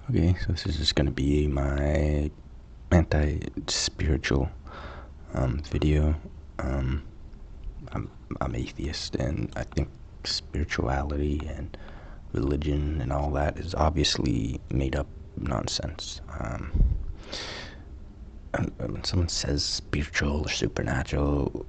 Okay, so this is just gonna be my anti-spiritual video. Um, I'm atheist, and I think spirituality and religion and all that is obviously made up nonsense. When someone says spiritual or supernatural,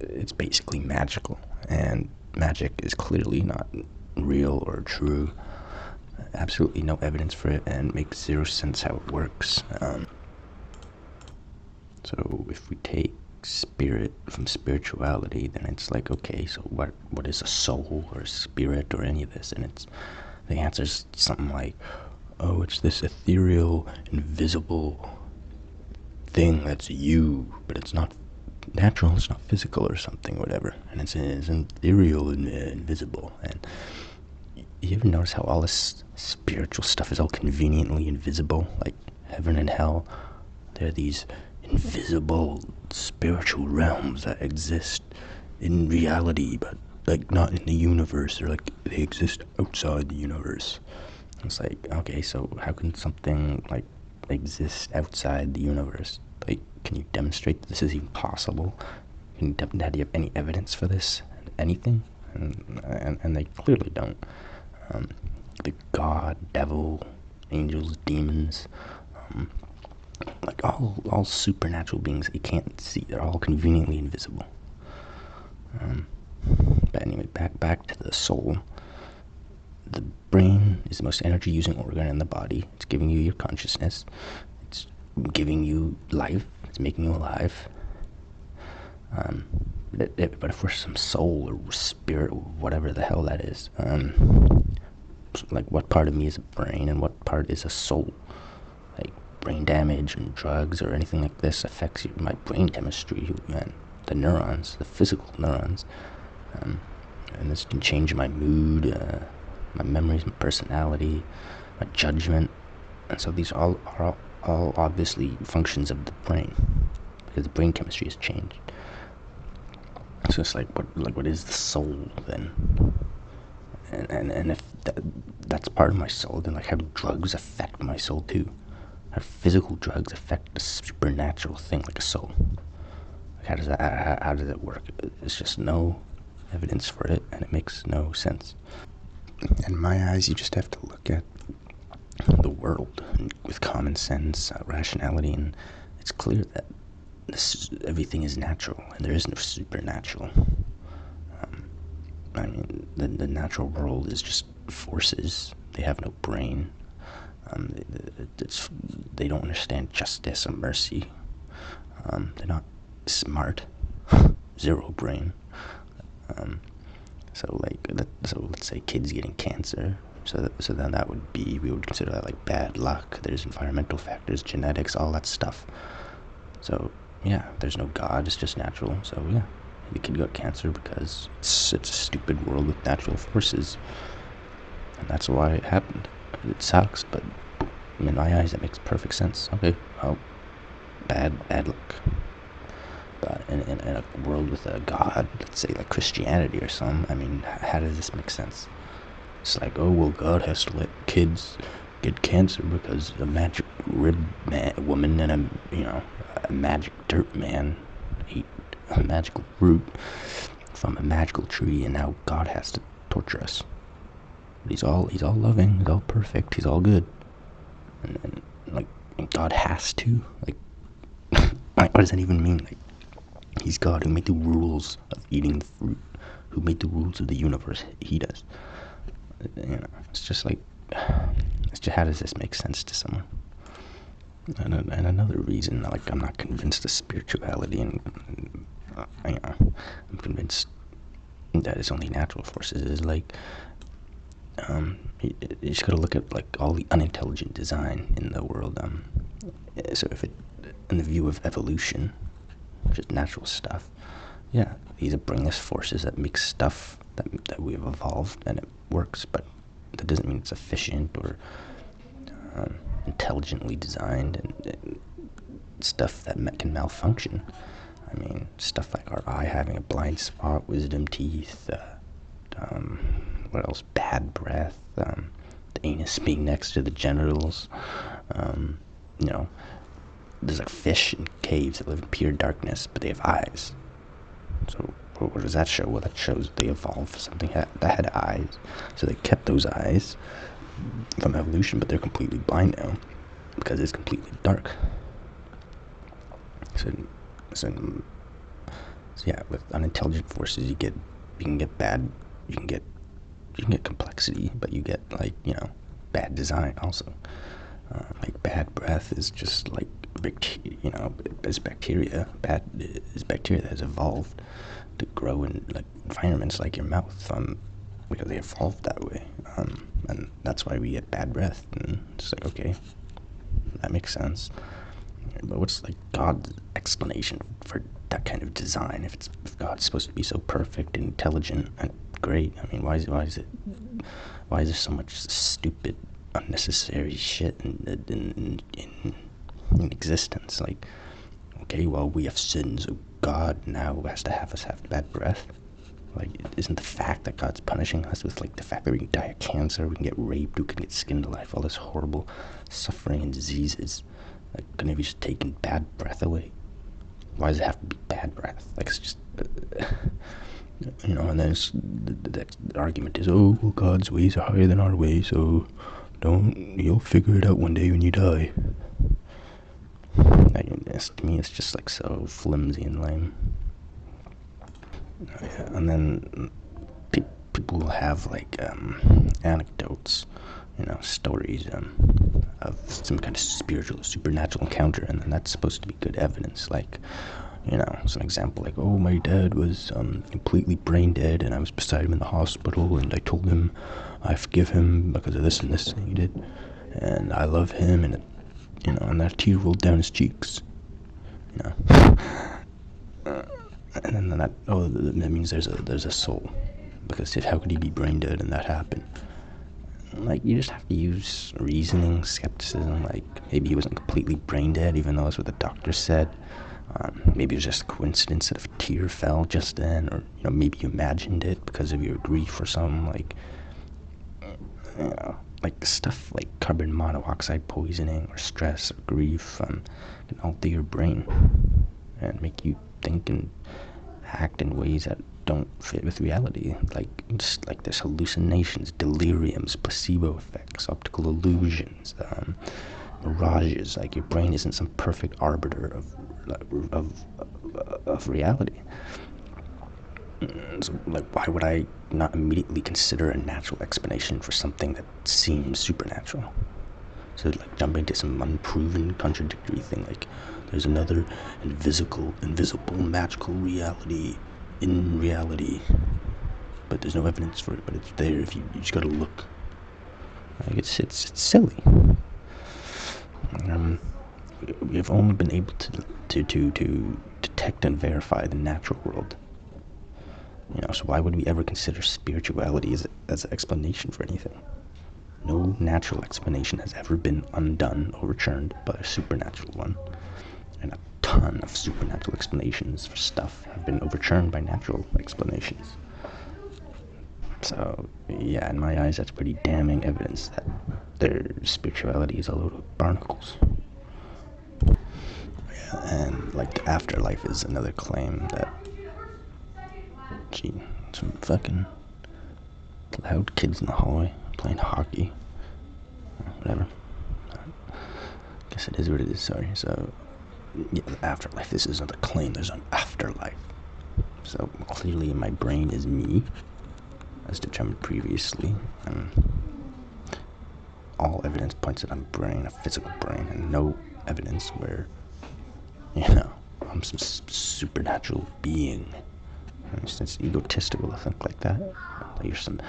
it's basically magical, and magic is clearly not real or true. Absolutely no evidence for it, and makes zero sense how it works. So if we take spirit from spirituality, then it's like, okay, so what is a soul or a spirit or any of this? And the answer is something like, oh, it's this ethereal, invisible thing that's you, but it's not natural, it's not physical or something, whatever. And it's ethereal and invisible. And you ever notice how all this spiritual stuff is all conveniently invisible? Like heaven and hell, they're these invisible spiritual realms that exist in reality, but like not in the universe, or like they exist outside the universe. It's like, okay, so how can something like exist outside the universe? Like, can you demonstrate that this is even possible? Do you have any evidence for this? Anything? And they clearly don't. The God, devil, angels, demons, like all supernatural beings that you can't see, they're all conveniently invisible. But anyway, back to the soul. The brain is the most energy using organ in the body. It's giving you your consciousness, it's giving you life, it's making you alive. But if we're some soul or spirit or whatever the hell that is, like what part of me is a brain and what part is a soul? Like brain damage and drugs or anything like this affects my brain chemistry and the neurons, the physical neurons, and this can change my mood, my memories, my personality, my judgment. And so these are all obviously functions of the brain, because the brain chemistry has changed. So it's like what is the soul then? And if that's part of my soul, then like how do drugs affect my soul too? How do physical drugs affect a supernatural thing like a soul? Like how does it work? There's just no evidence for it, and it makes no sense. In my eyes, you just have to look at the world with common sense, rationality, and it's clear that everything is natural, and there is no supernatural. I mean, the natural world is just forces. They have no brain. They don't understand justice or mercy. They're not smart. Zero brain. So let's say kids getting cancer. So then we would consider that like bad luck. There's environmental factors, genetics, all that stuff. So yeah, there's no God. It's just natural. So yeah, the kid got cancer because it's a stupid world with natural forces, and that's why it happened. It sucks, but in my eyes, that makes perfect sense. Okay, well, bad luck. But in a world with a God, let's say like Christianity or something, I mean, how does this make sense? It's like, oh, well, God has to let kids get cancer because a magic rib woman and a magic dirt man ate a magical fruit from a magical tree, and now God has to torture us. But he's all loving, he's all perfect, he's all good, and God has to, like, what does that even mean? Like, he's God who made the rules of eating the fruit, who made the rules of the universe. He does. It's just like, how does this make sense to someone? And another reason, like, I'm not convinced of spirituality, and I'm convinced that it's only natural forces, is like, you just gotta look at like all the unintelligent design in the world. So if it, in the view of evolution, which is natural stuff, yeah, these are brainless forces that make stuff that we've evolved, and it works, but that doesn't mean it's efficient or intelligently designed, and stuff that can malfunction. I mean, stuff like our eye having a blind spot, wisdom teeth, what else? Bad breath, the anus being next to the genitals. You know, there's like fish in caves that live in pure darkness, but they have eyes. So what does that show? Well, that shows they evolved for something that had eyes. So they kept those eyes from evolution, but they're completely blind now because it's completely dark. So yeah, with unintelligent forces, you can get complexity, but you get, like, you know, bad design also. Like bad breath is just like, you know, is bacteria. Bad is bacteria that has evolved to grow in like environments like your mouth, because they evolved that way, and that's why we get bad breath. And it's like, okay, that makes sense. But what's like God's explanation for that kind of design? If God's supposed to be so perfect and intelligent and great, I mean, why is there so much stupid, unnecessary shit in existence? Like, okay, well, we have sins, so God now has to have us have bad breath. Like, isn't the fact that God's punishing us with, like, the fact that we can die of cancer, we can get raped, we can get skinned alive, all this horrible suffering and diseases, like, couldn't he just taken bad breath away? Why does it have to be bad breath? Like, it's just, you know, and then the argument is, oh, well, God's ways are higher than our ways, so you'll figure it out one day when you die. Like, to me, it's just, like, so flimsy and lame. Yeah, and then people will have, like, anecdotes, you know, stories of some kind of spiritual, supernatural encounter, and then that's supposed to be good evidence. Like, you know, some example, like, oh, my dad was completely brain dead, and I was beside him in the hospital, and I told him I forgive him because of this and this thing he did, and I love him, and, you know, and that tear rolled down his cheeks, you know. And then that means there's a soul, because how could he be brain dead and that happen? Like, you just have to use reasoning, skepticism. Like, maybe he wasn't completely brain dead, even though that's what the doctor said. Maybe it was just a coincidence that a tear fell just then, or, you know, maybe you imagined it because of your grief or something. Like, you know, like stuff like carbon monoxide poisoning or stress or grief can alter your brain and make you think and act in ways that don't fit with reality, like just like there's hallucinations, deliriums, placebo effects, optical illusions, mirages. Like, your brain isn't some perfect arbiter of reality. So, like, why would I not immediately consider a natural explanation for something that seems supernatural? So, like, jumping to some unproven, contradictory thing, like there's another invisible, magical reality in reality, but there's no evidence for it, but it's there if you just gotta look. Like, it's silly. We've only been able to detect and verify the natural world. You know, so why would we ever consider spirituality as an explanation for anything? No natural explanation has ever been undone, overturned by a supernatural one. And a ton of supernatural explanations for stuff have been overturned by natural explanations. So, yeah, in my eyes, that's pretty damning evidence that their spirituality is a load of barnacles. Yeah, and, like, the afterlife is another claim that, gee, some fucking loud kids in the hallway playing hockey. Whatever. Guess it is what it is, sorry. So, yeah, the afterlife. This is another claim. There's an afterlife. So clearly my brain is me, as determined previously, and all evidence points that I'm a physical brain, and no evidence where, you know, I'm some supernatural being. It's egotistical to think like that. Like you're some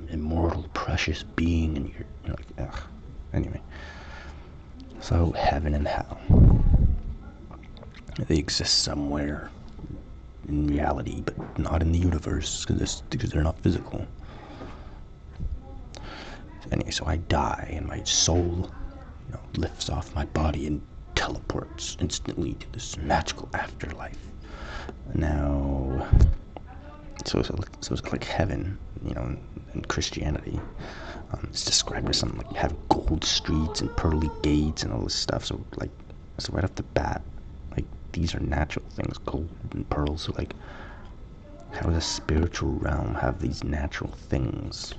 immortal, precious being, and you're like, ugh. Anyway. So, heaven and hell. They exist somewhere in reality, but not in the universe, because they're not physical. Anyway, so I die, and my soul, you know, lifts off my body and teleports instantly to this magical afterlife. Now, it's like heaven, in Christianity. It's described as something like you have gold streets and pearly gates and all this stuff. So right off the bat, like these are natural things, gold and pearls. So like, how does a spiritual realm have these natural things?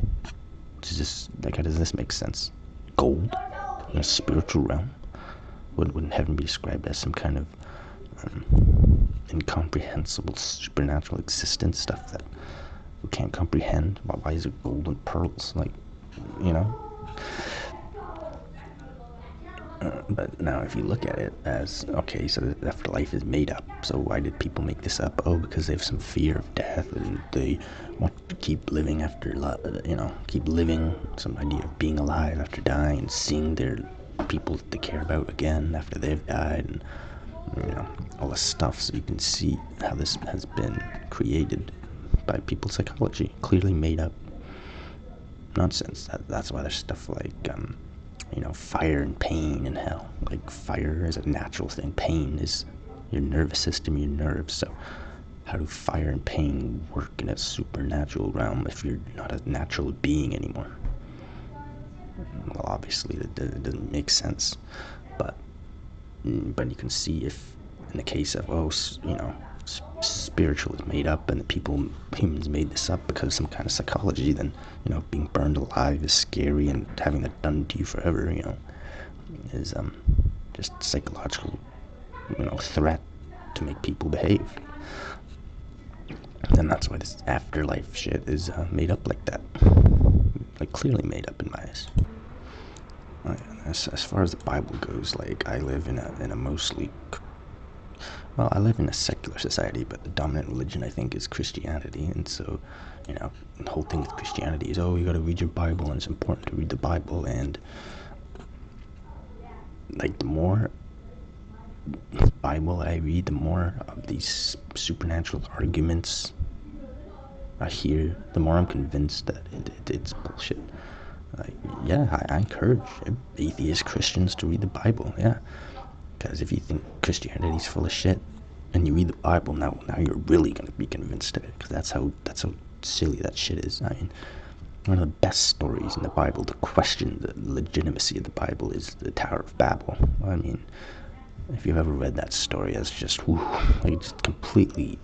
It's just like, how does this make sense? Gold in a spiritual realm? Wouldn't heaven be described as some kind of incomprehensible supernatural existence, stuff that we can't comprehend? Why is it gold and pearls? Like, but now if you look at it as, okay, so the afterlife is made up, so why did people make this up? Oh, because they have some fear of death and they want to keep living after, keep living, some idea of being alive after dying and seeing their people that they care about again after they've died, and all this stuff. So you can see how this has been created by people's psychology, clearly made up nonsense. That's why there's stuff like fire and pain and hell. Like, fire is a natural thing, pain is your nervous system, your nerves. So how do fire and pain work in a supernatural realm if you're not a natural being anymore? Well, obviously that doesn't make sense, but you can see if in the case of spiritual is made up and humans made this up because of some kind of psychology, then being burned alive is scary, and having that done to you forever is just psychological threat to make people behave. And that's why this afterlife shit is made up like that, like clearly made up in my eyes. As far as the Bible goes, like, I live in a mostly, well, I live in a secular society, but the dominant religion, I think, is Christianity. And so, the whole thing with Christianity is, you gotta read your Bible, and it's important to read the Bible. And like, the more Bible I read, the more of these supernatural arguments I hear, the more I'm convinced that it's bullshit. I encourage atheist Christians to read the Bible, because if you think Christianity's full of shit and you read the Bible, now you're really going to be convinced of it, because that's how silly that shit is. I mean, one of the best stories in the Bible to question the legitimacy of the Bible is the Tower of Babel. I mean, if you've ever read that story, it's just, just completely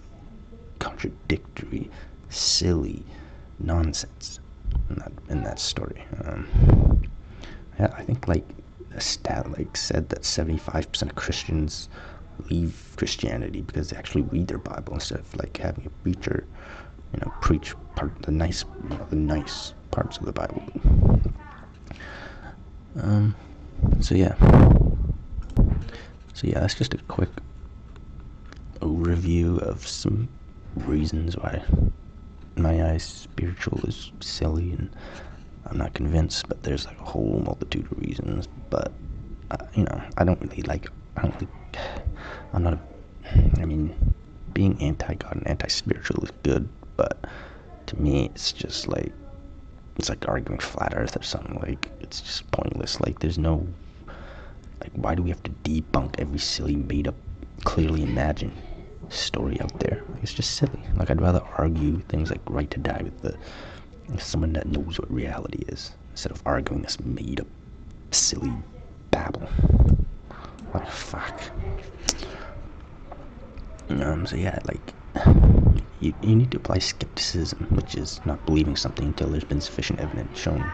contradictory, silly nonsense in that story. I think a stat said that 75% of Christians leave Christianity because they actually read their Bible instead of having a preacher preach the nice parts of the Bible. That's just a quick overview of some reasons why in my eyes spiritual is silly, and I'm not convinced, but there's a whole multitude of reasons. But being anti-God and anti-spiritual is good, but to me it's just it's like arguing flat earth or something. It's just pointless. There's no, why do we have to debunk every silly made up, clearly imagined story out there? It's just silly. I'd rather argue things like right to die with someone that knows what reality is, instead of arguing this made up silly babble. Fuck. You need to apply skepticism, which is not believing something until there's been sufficient evidence shown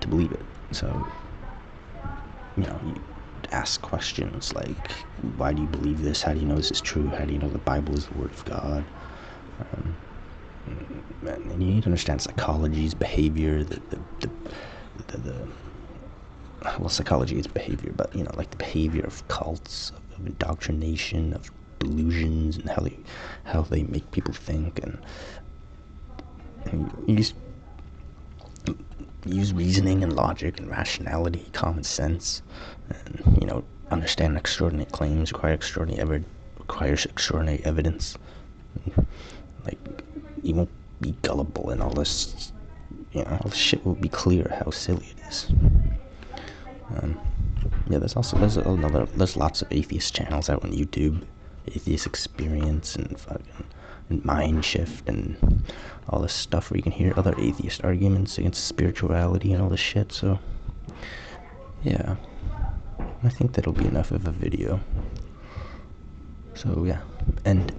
to believe it. So you ask questions like, why do you believe this? How do you know this is true? How do you know the Bible is the Word of God? And you need to understand psychology's behavior, psychology is behavior, but the behavior of cults, of indoctrination, of delusions, and how they make people think, and you just use reasoning and logic and rationality, common sense, and understand extraordinary claims requires extraordinary evidence. You won't be gullible, and all this shit will be clear how silly it is. There's lots of atheist channels out on YouTube, Atheist Experience, and fucking and mind shift and all this stuff where you can hear other atheist arguments against spirituality and all this shit. So yeah, I think that'll be enough of a video. So yeah, and